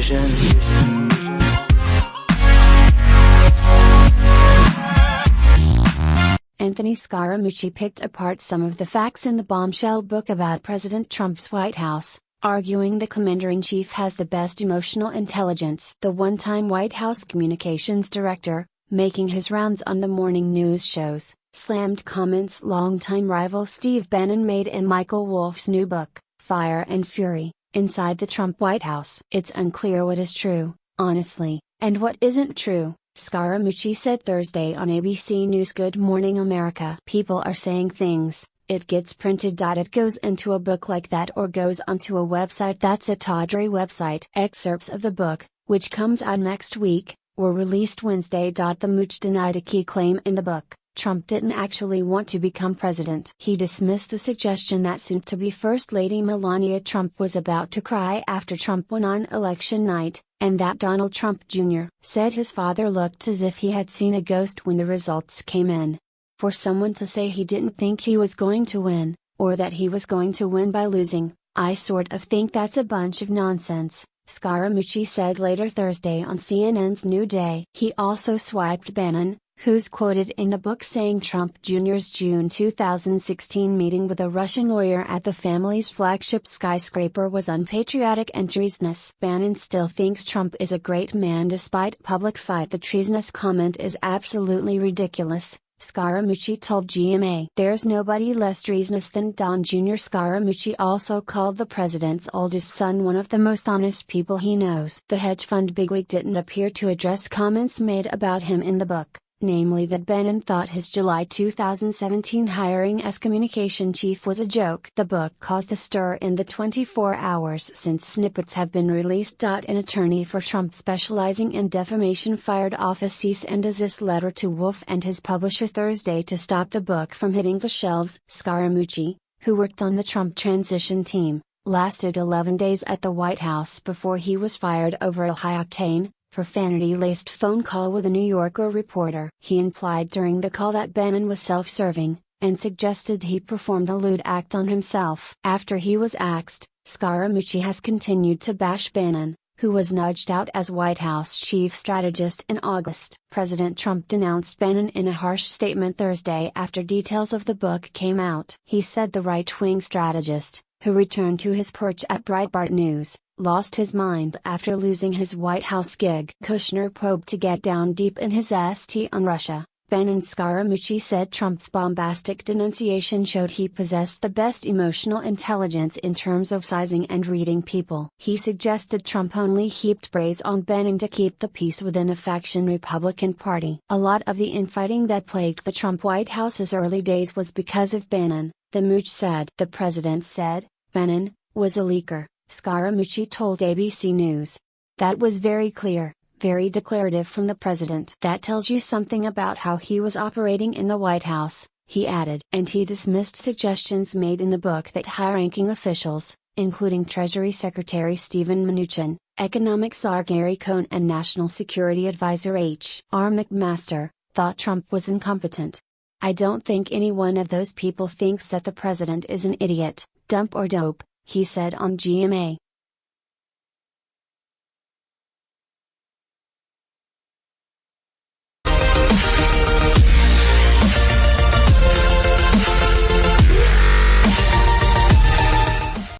vision. Anthony Scaramucci picked apart some of the facts in the bombshell book about President Trump's White House, arguing the commander-in-chief has the best emotional intelligence. The one-time White House communications director, making his rounds on the morning news shows, slammed comments longtime rival Steve Bannon made in Michael Wolff's new book, Fire and Fury, Inside the Trump White House. It's unclear what is true, honestly, and what isn't true, Scaramucci said Thursday on ABC News Good Morning America. People are saying things, it gets printed. It goes into a book like that or goes onto a website that's a tawdry website. Excerpts of the book, which comes out next week, were released Wednesday. The mooch denied a key claim in the book. Trump didn't actually want to become president. He dismissed the suggestion that soon-to-be First Lady Melania Trump was about to cry after Trump won on election night, and that Donald Trump Jr. said his father looked as if he had seen a ghost when the results came in. For someone to say he didn't think he was going to win, or that he was going to win by losing, I sort of think that's a bunch of nonsense, Scaramucci said later Thursday on CNN's New Day. He also swiped Bannon, who's quoted in the book saying Trump Jr.'s June 2016 meeting with a Russian lawyer at the family's flagship skyscraper was unpatriotic and treasonous. Bannon still thinks Trump is a great man despite public fight. The treasonous comment is absolutely ridiculous, Scaramucci told GMA. There's nobody less treasonous than Don Jr. Scaramucci also called the president's oldest son one of the most honest people he knows. The hedge fund bigwig didn't appear to address comments made about him in the book, namely that Bannon thought his July 2017 hiring as communication chief was a joke. The book caused a stir in the 24 hours since snippets have been released. An attorney for Trump specializing in defamation fired off a cease and desist letter to Wolff and his publisher Thursday to stop the book from hitting the shelves. Scaramucci, who worked on the Trump transition team, lasted 11 days at the White House before he was fired over a high-octane, profanity-laced phone call with a New Yorker reporter. He implied during the call that Bannon was self-serving, and suggested he performed a lewd act on himself. After he was axed, Scaramucci has continued to bash Bannon, who was nudged out as White House chief strategist in August. President Trump denounced Bannon in a harsh statement Thursday after details of the book came out. He said the right-wing strategist, who returned to his perch at Breitbart News, lost his mind after losing his White House gig. Kushner probed to get down deep in his st on Russia. Bannon. Scaramucci said Trump's bombastic denunciation showed he possessed the best emotional intelligence in terms of sizing and reading people. He suggested Trump only heaped praise on Bannon to keep the peace within a faction Republican Party. A lot of the infighting that plagued the Trump White House's early days was because of Bannon, the mooch said. The president said Bannon was a leaker, Scaramucci told ABC News. That was very clear, very declarative from the president. That tells you something about how he was operating in the White House, he added. And he dismissed suggestions made in the book that high-ranking officials, including Treasury Secretary Steven Mnuchin, Economic Czar Gary Cohn and National Security Advisor H.R. McMaster, thought Trump was incompetent. I don't think any one of those people thinks that the president is an idiot, dump or dope, he said on GMA.